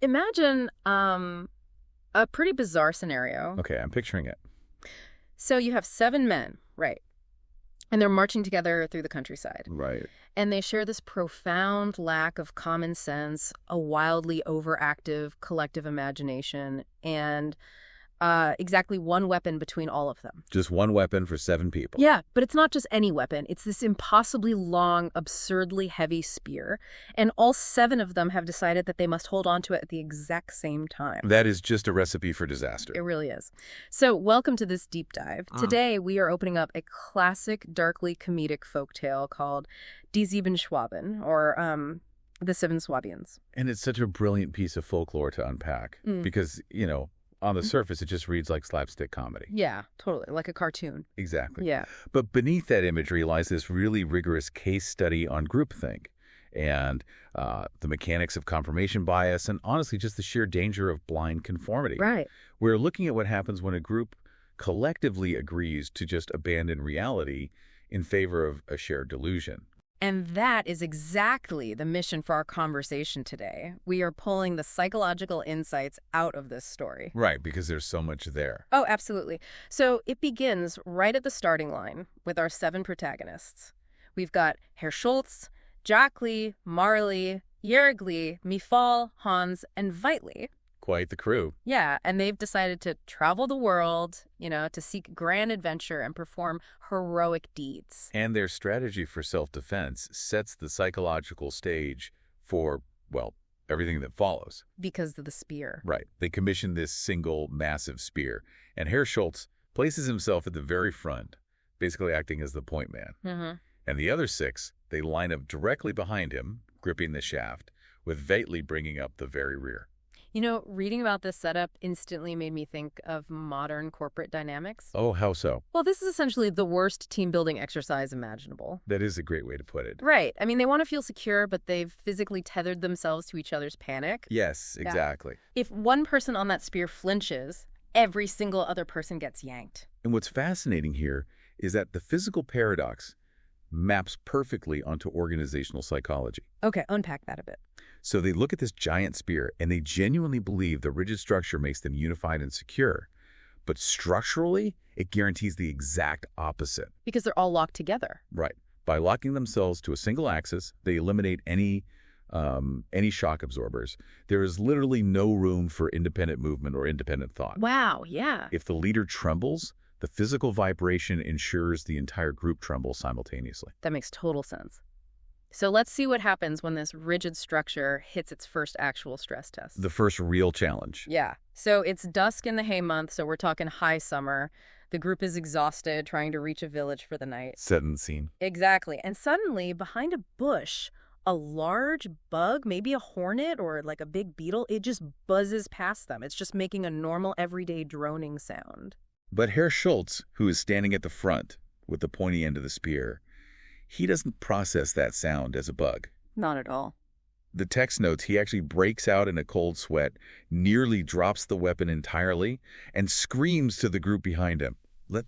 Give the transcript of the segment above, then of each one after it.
Imagine a pretty bizarre scenario. Okay, I'm picturing it. So you have 7 men, right? And they're marching together through the countryside. Right. And they share this profound lack of common sense, a wildly overactive collective imagination, and exactly one weapon between all of them. Just one weapon for 7 people. Yeah, but it's not just any weapon. It's this impossibly long, absurdly heavy spear. And all 7 of them have decided that they must hold on to it at the exact same time. That is just a recipe for disaster. It really is. So welcome to this deep dive. Today, we are opening up a classic, darkly comedic folktale called Die Sieben Schwaben, or the Seven Swabians. And it's such a brilliant piece of folklore to unpack because, on the surface, it just reads like slapstick comedy. Yeah, totally. Like a cartoon. Exactly. Yeah. But beneath that imagery lies this really rigorous case study on groupthink and the mechanics of confirmation bias and, honestly, just the sheer danger of blind conformity. Right. We're looking at what happens when a group collectively agrees to just abandon reality in favor of a shared delusion. And that is exactly the mission for our conversation today. We are pulling the psychological insights out of this story. Right, because there's so much there. Oh, absolutely. So it begins right at the starting line with our 7 protagonists. We've got Hare Schulz, Jackli, Marli, Jergli, Michal, Hans, and Veitli. Quite the crew. Yeah, and they've decided to travel the world, to seek grand adventure and perform heroic deeds. And their strategy for self-defense sets the psychological stage for, well, everything that follows. Because of the spear. Right. They commission this single massive spear, and Hare Schulz places himself at the very front, basically acting as the point man. And the other 6, they line up directly behind him, gripping the shaft, with Veitli bringing up the very rear. Reading about this setup instantly made me think of modern corporate dynamics. Oh, how so? Well, this is essentially the worst team-building exercise imaginable. That is a great way to put it. Right. I mean, they want to feel secure, but they've physically tethered themselves to each other's panic. Yes, exactly. Yeah. If one person on that spear flinches, every single other person gets yanked. And what's fascinating here is that the physical paradox maps perfectly onto organizational psychology. Okay, unpack that a bit. So they look at this giant spear, and they genuinely believe the rigid structure makes them unified and secure. But structurally, it guarantees the exact opposite. Because they're all locked together. Right. By locking themselves to a single axis, they eliminate any shock absorbers. There is literally no room for independent movement or independent thought. Wow, yeah. If the leader trembles, the physical vibration ensures the entire group trembles simultaneously. That makes total sense. So let's see what happens when this rigid structure hits its first actual stress test. The first real challenge. Yeah. So it's dusk in the hay month, so we're talking high summer. The group is exhausted, trying to reach a village for the night. Set in the scene. Exactly. And suddenly, behind a bush, a large bug, maybe a hornet or like a big beetle, it just buzzes past them. It's just making a normal, everyday droning sound. But Hare Schulz, who is standing at the front with the pointy end of the spear, he doesn't process that sound as a bug. Not at all. The text notes he actually breaks out in a cold sweat, nearly drops the weapon entirely, and screams to the group behind him.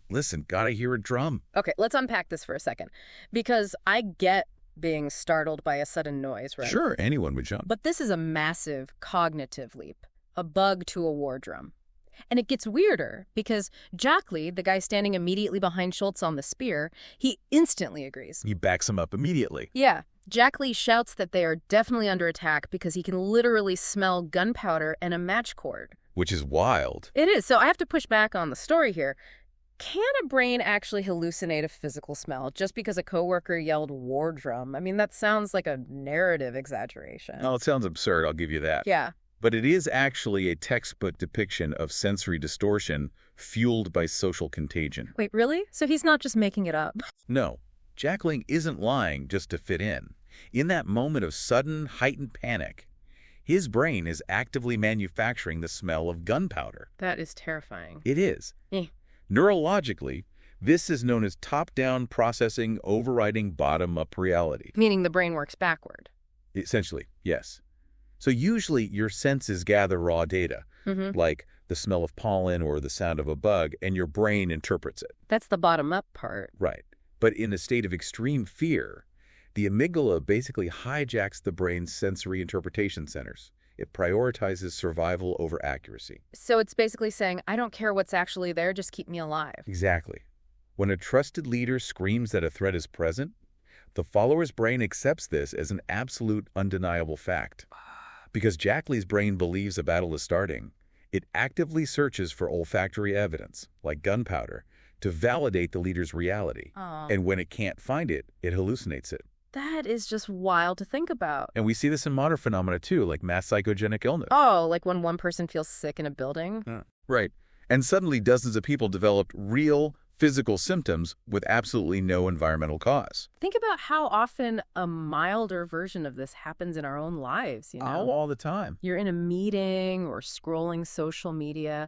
Listen, gotta hear a drum. Okay, let's unpack this for a second. Because I get being startled by a sudden noise, right? Sure, anyone would jump. But this is a massive cognitive leap. A bug to a war drum. And it gets weirder because Jackli, the guy standing immediately behind Schulz on the spear, he instantly agrees. He backs him up immediately. Yeah. Jackli shouts that they are definitely under attack because he can literally smell gunpowder and a match cord. Which is wild. It is. So I have to push back on the story here. Can a brain actually hallucinate a physical smell just because a coworker yelled war drum? I mean, that sounds like a narrative exaggeration. Oh, it sounds absurd, I'll give you that. Yeah. But it is actually a textbook depiction of sensory distortion fueled by social contagion. Wait, really? So he's not just making it up? No. Jackli isn't lying just to fit in. In that moment of sudden, heightened panic, his brain is actively manufacturing the smell of gunpowder. That is terrifying. It is. Neurologically, this is known as top-down processing overriding bottom-up reality. Meaning the brain works backward. Essentially, yes. So usually your senses gather raw data, like the smell of pollen or the sound of a bug, and your brain interprets it. That's the bottom-up part. Right. But in a state of extreme fear, the amygdala basically hijacks the brain's sensory interpretation centers. It prioritizes survival over accuracy. So it's basically saying, I don't care what's actually there, just keep me alive. Exactly. When a trusted leader screams that a threat is present, the follower's brain accepts this as an absolute, undeniable fact. Because Jackli's brain believes a battle is starting, it actively searches for olfactory evidence, like gunpowder, to validate the leader's reality. And when it can't find it, it hallucinates it. That is just wild to think about. And we see this in modern phenomena too, like mass psychogenic illness. Oh, like when one person feels sick in a building? Right. And suddenly dozens of people developed real physical symptoms with absolutely no environmental cause. Think about how often a milder version of this happens in our own lives, you know? Oh, all the time. You're in a meeting or scrolling social media,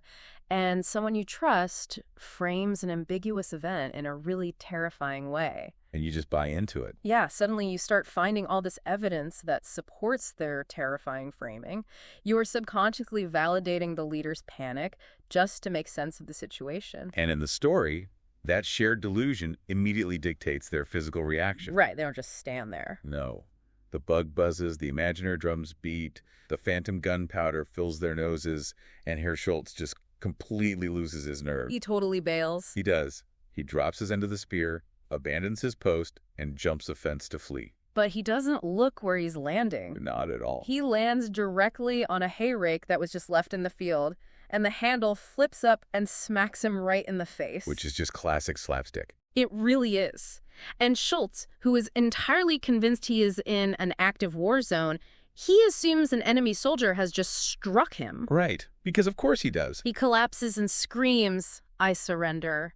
and someone you trust frames an ambiguous event in a really terrifying way. And you just buy into it. Yeah, suddenly you start finding all this evidence that supports their terrifying framing. You are subconsciously validating the leader's panic just to make sense of the situation. And in the story, that shared delusion immediately dictates their physical reaction. Right, they don't just stand there. No. The bug buzzes, the imaginary drums beat, the phantom gunpowder fills their noses, and Herr Schulz just completely loses his nerve. He totally bails. He does. He drops his end of the spear, abandons his post, and jumps a fence to flee. But he doesn't look where he's landing. Not at all. He lands directly on a hay rake that was just left in the field, and the handle flips up and smacks him right in the face. Which is just classic slapstick. It really is. And Schulz, who is entirely convinced he is in an active war zone, he assumes an enemy soldier has just struck him. Right, because of course he does. He collapses and screams, I surrender.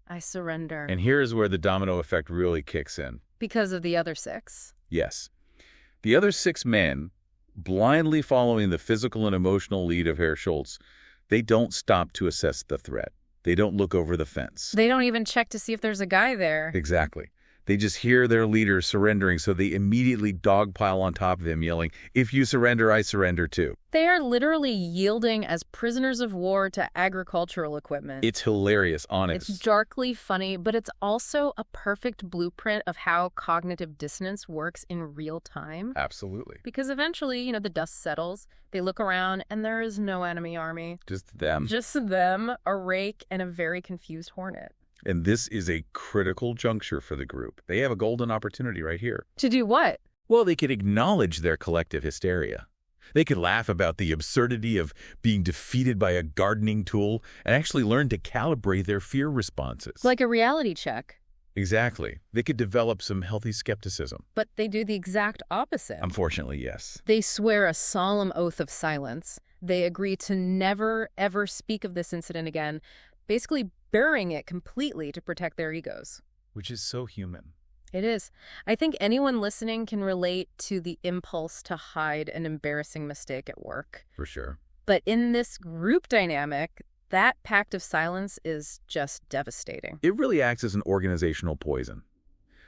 I surrender. And here's where the domino effect really kicks in. Because of the other 6. Yes. The other 6 men, blindly following the physical and emotional lead of Herr Schulz, they don't stop to assess the threat. They don't look over the fence. They don't even check to see if there's a guy there. Exactly. They just hear their leader surrendering, so they immediately dogpile on top of him, yelling, if you surrender, I surrender too. They are literally yielding as prisoners of war to agricultural equipment. It's hilarious, honest. It's darkly funny, but it's also a perfect blueprint of how cognitive dissonance works in real time. Absolutely. Because eventually, the dust settles, they look around, and there is no enemy army. Just them. Just them, a rake, and a very confused hornet. And this is a critical juncture for the group. They have a golden opportunity right here. To do what? Well, they could acknowledge their collective hysteria. They could laugh about the absurdity of being defeated by a gardening tool and actually learn to calibrate their fear responses. Like a reality check. Exactly. They could develop some healthy skepticism. But they do the exact opposite. Unfortunately, yes. They swear a solemn oath of silence. They agree to never, ever speak of this incident again, basically burying it completely to protect their egos. Which is so human. It is. I think anyone listening can relate to the impulse to hide an embarrassing mistake at work. For sure. But in this group dynamic, that pact of silence is just devastating. It really acts as an organizational poison.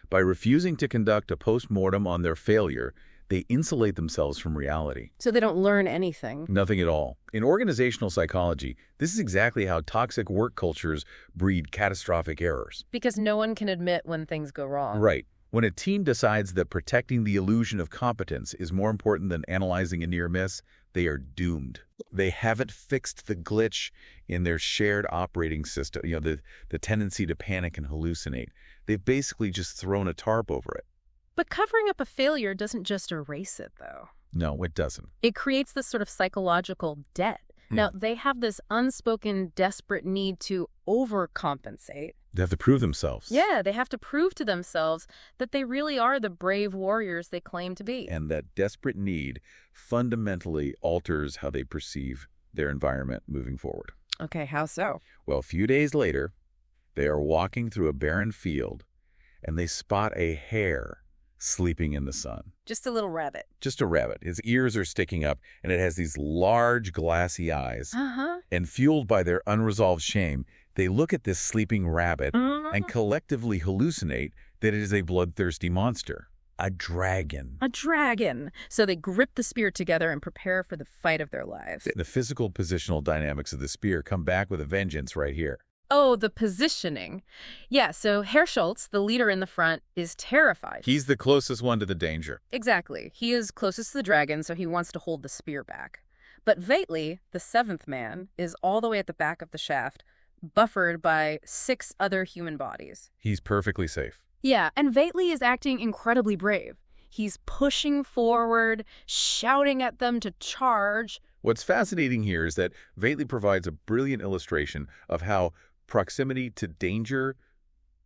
By refusing to conduct a post-mortem on their failure, they insulate themselves from reality. So they don't learn anything. Nothing at all. In organizational psychology, this is exactly how toxic work cultures breed catastrophic errors. Because no one can admit when things go wrong. Right. When a team decides that protecting the illusion of competence is more important than analyzing a near miss, they are doomed. They haven't fixed the glitch in their shared operating system, the tendency to panic and hallucinate. They've basically just thrown a tarp over it. But covering up a failure doesn't just erase it, though. No, it doesn't. It creates this sort of psychological debt. Now, they have this unspoken, desperate need to overcompensate. They have to prove themselves. Yeah, they have to prove to themselves that they really are the brave warriors they claim to be. And that desperate need fundamentally alters how they perceive their environment moving forward. Okay, how so? Well, a few days later, they are walking through a barren field, and they spot a hare sleeping in the sun. Just a little rabbit. Just a rabbit. His ears are sticking up, and it has these large, glassy eyes. And fueled by their unresolved shame, they look at this sleeping rabbit and collectively hallucinate that it is a bloodthirsty monster. A dragon. A dragon. So they grip the spear together and prepare for the fight of their lives. The physical positional dynamics of the spear come back with a vengeance right here. Oh, the positioning. Yeah, so Herr Schulz, the leader in the front, is terrified. He's the closest one to the danger. Exactly. He is closest to the dragon, so he wants to hold the spear back. But Veitli, the seventh man, is all the way at the back of the shaft, buffered by 6 other human bodies. He's perfectly safe. Yeah, and Veitli is acting incredibly brave. He's pushing forward, shouting at them to charge. What's fascinating here is that Veitli provides a brilliant illustration of how proximity to danger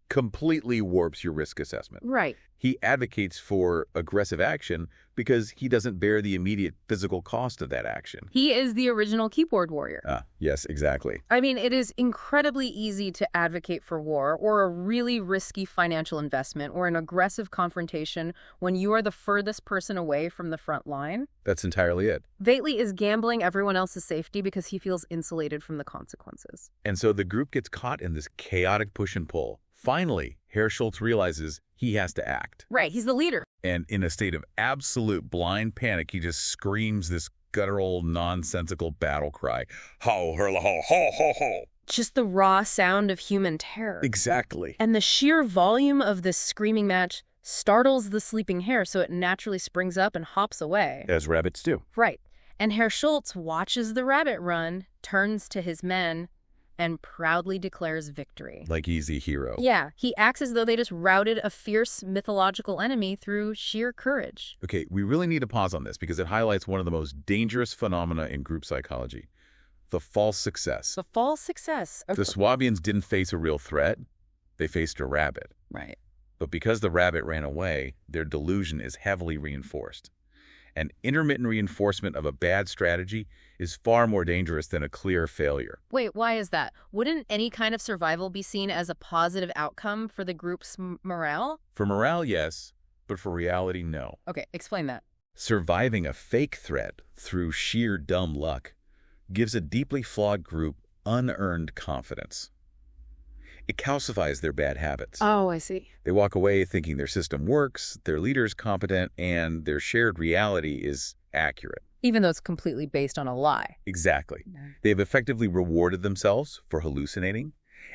completely warps your risk assessment. Right. He advocates for aggressive action because he doesn't bear the immediate physical cost of that action. He is the original keyboard warrior. Yes, exactly. I mean, it is incredibly easy to advocate for war or a really risky financial investment or an aggressive confrontation when you are the furthest person away from the front line. That's entirely it. Veitli is gambling everyone else's safety because he feels insulated from the consequences. And so the group gets caught in this chaotic push and pull. Finally, Herr Schulz realizes he has to act. Right, he's the leader. And in a state of absolute blind panic, he just screams this guttural, nonsensical battle cry. Ho, hurla, ho, ho, ho, ho. Just the raw sound of human terror. Exactly. And the sheer volume of this screaming match startles the sleeping hare, so it naturally springs up and hops away. As rabbits do. Right. And Herr Schulz watches the rabbit run, turns to his men, and proudly declares victory. Like he's a hero. Yeah, he acts as though they just routed a fierce mythological enemy through sheer courage. Okay, we really need to pause on this because it highlights one of the most dangerous phenomena in group psychology. The false success. The false success. The Swabians didn't face a real threat. They faced a rabbit. Right. But because the rabbit ran away, their delusion is heavily reinforced. And intermittent reinforcement of a bad strategy is far more dangerous than a clear failure. Wait, why is that? Wouldn't any kind of survival be seen as a positive outcome for the group's morale? For morale, yes, but for reality, no. Okay, explain that. Surviving a fake threat through sheer dumb luck gives a deeply flawed group unearned confidence. It calcifies their bad habits. Oh, I see. They walk away thinking their system works, their leader's competent, and their shared reality is accurate. Even though it's completely based on a lie. Exactly. They've effectively rewarded themselves for hallucinating,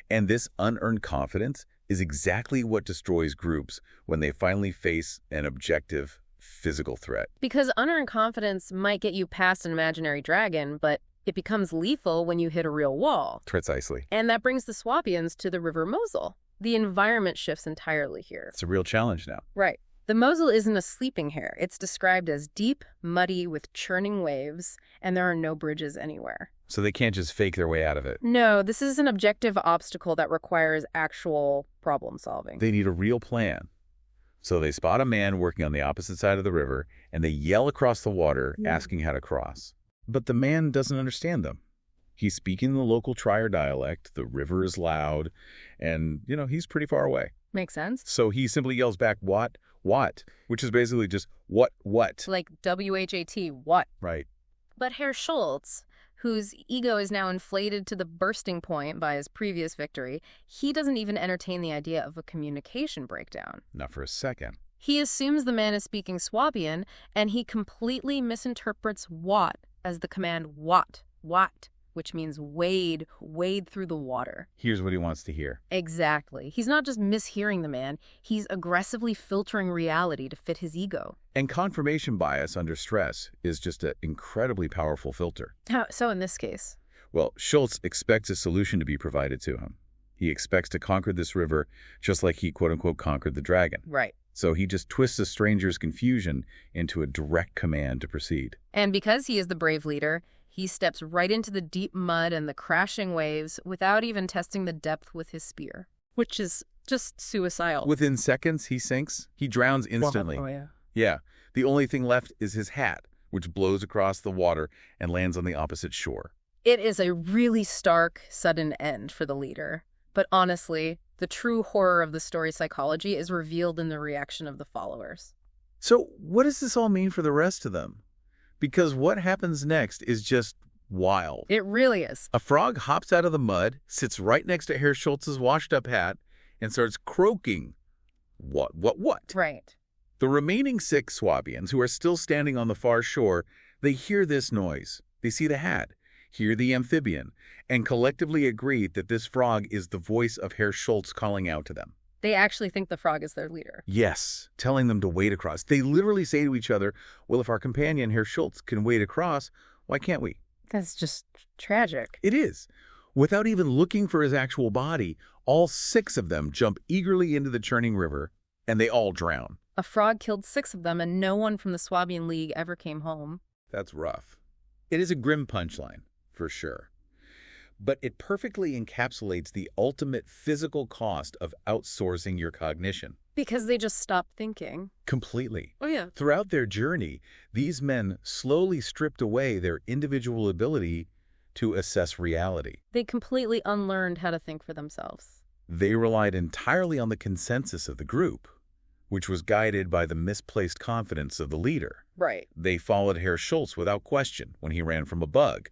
and this unearned confidence is exactly what destroys groups when they finally face an objective physical threat. Because unearned confidence might get you past an imaginary dragon, but it becomes lethal when you hit a real wall. Precisely. And that brings the Swabians to the River Mosel. The environment shifts entirely here. It's a real challenge now. Right. The Mosel isn't a sleeping hare. It's described as deep, muddy, with churning waves, and there are no bridges anywhere. So they can't just fake their way out of it. No, this is an objective obstacle that requires actual problem solving. They need a real plan. So they spot a man working on the opposite side of the river, and they yell across the water, asking how to cross. But the man doesn't understand them. He's speaking the local Trier dialect, the river is loud, and, he's pretty far away. Makes sense. So he simply yells back, what, which is basically just, what? Like W-H-A-T, what? Right. But Herr Schulz, whose ego is now inflated to the bursting point by his previous victory, he doesn't even entertain the idea of a communication breakdown. Not for a second. He assumes the man is speaking Swabian, and he completely misinterprets what as the command what, which means wade through the water. Here's what he wants to hear. Exactly. He's not just mishearing the man, he's aggressively filtering reality to fit his ego. And confirmation bias under stress is just an incredibly powerful filter. How so in this case? Well, Schulz expects a solution to be provided to him. He expects to conquer this river just like he, quote-unquote, conquered the dragon. Right. So he just twists a stranger's confusion into a direct command to proceed. And because he is the brave leader, he steps right into the deep mud and the crashing waves without even testing the depth with his spear. Which is just suicidal. Within seconds, he sinks. He drowns instantly. Oh, yeah. Yeah. The only thing left is his hat, which blows across the water and lands on the opposite shore. It is a really stark, sudden end for the leader. But honestly, the true horror of the story psychology is revealed in the reaction of the followers. So what does this all mean for the rest of them? Because what happens next is just wild. It really is. A frog hops out of the mud, sits right next to Herr Schulz's washed-up hat, and starts croaking. What? Right. The remaining 6 Swabians, who are still standing on the far shore, they hear this noise. They see the hat. hear the amphibian, and collectively agree that this frog is the voice of Herr Schulz calling out to them. They actually think the frog is their leader. Yes, telling them to wade across. They literally say to each other, well, if our companion, Herr Schulz, can wade across, why can't we? That's just tragic. It is. Without even looking for his actual body, all 6 of them jump eagerly into the churning river, and they all drown. A frog killed 6 of them, and no one from the Swabian League ever came home. That's rough. It is a grim punchline, for sure. But it perfectly encapsulates the ultimate physical cost of outsourcing your cognition. Because they just stopped thinking. Completely. Oh, yeah. Throughout their journey, these men slowly stripped away their individual ability to assess reality. They completely unlearned how to think for themselves. They relied entirely on the consensus of the group, which was guided by the misplaced confidence of the leader. Right. They followed Herr Schulz without question when he ran from a bug.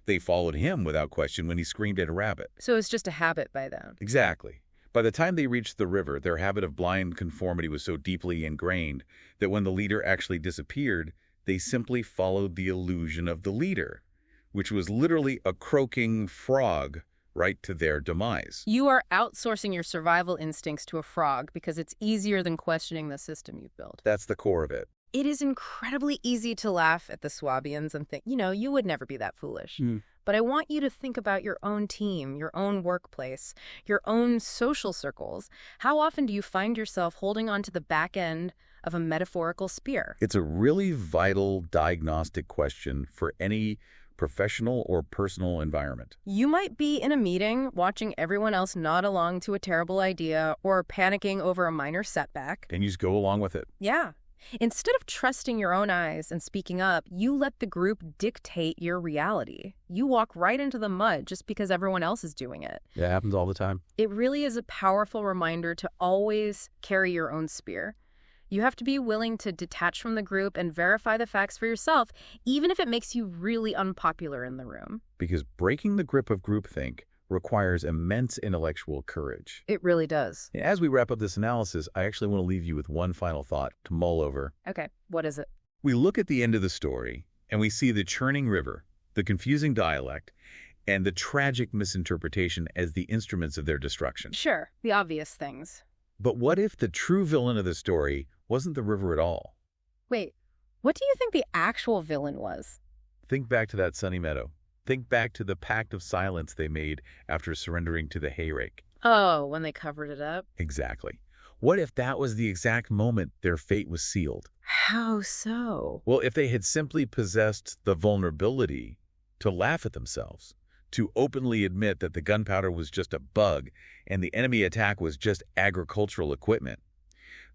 They followed him without question when he screamed at a rabbit. So it's just a habit by them. Exactly. By the time they reached the river, their habit of blind conformity was so deeply ingrained that when the leader actually disappeared, they simply followed the illusion of the leader, which was literally a croaking frog right to their demise. You are outsourcing your survival instincts to a frog because it's easier than questioning the system you've built. That's the core of it. It is incredibly easy to laugh at the Swabians and think, you would never be that foolish. But I want you to think about your own team, your own workplace, your own social circles. How often do you find yourself holding on to the back end of a metaphorical spear? It's a really vital diagnostic question for any professional or personal environment. You might be in a meeting watching everyone else nod along to a terrible idea or panicking over a minor setback. And you just go along with it. Yeah. Instead of trusting your own eyes and speaking up, you let the group dictate your reality. You walk right into the mud just because everyone else is doing it. Yeah, it happens all the time. It really is a powerful reminder to always carry your own spear. You have to be willing to detach from the group and verify the facts for yourself, even if it makes you really unpopular in the room. Because breaking the grip of groupthink requires immense intellectual courage. It really does. As we wrap up this analysis, I actually want to leave you with one final thought to mull over. Okay, what is it? We look at the end of the story, and we see the churning river, the confusing dialect, and the tragic misinterpretation as the instruments of their destruction. Sure, the obvious things. But what if the true villain of the story wasn't the river at all? Wait, what do you think the actual villain was? Think back to that sunny meadow. Think back to the pact of silence they made after surrendering to the Hare. Oh, when they covered it up? Exactly. What if that was the exact moment their fate was sealed? How so? Well, if they had simply possessed the vulnerability to laugh at themselves, to openly admit that the gunpowder was just a bug and the enemy attack was just agricultural equipment,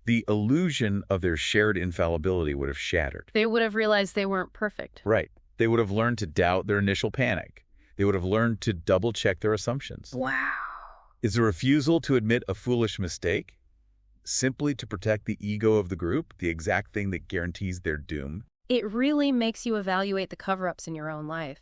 the illusion of their shared infallibility would have shattered. They would have realized they weren't perfect. Right. They would have learned to doubt their initial panic. They would have learned to double-check their assumptions. Wow. Is a refusal to admit a foolish mistake simply to protect the ego of the group, the exact thing that guarantees their doom? It really makes you evaluate the cover-ups in your own life.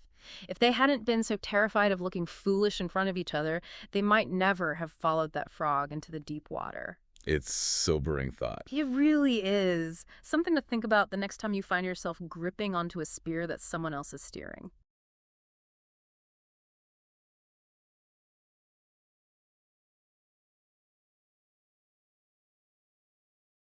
If they hadn't been so terrified of looking foolish in front of each other, they might never have followed that frog into the deep water. It's sobering thought. It really is. Something to think about the next time you find yourself gripping onto a spear that someone else is steering.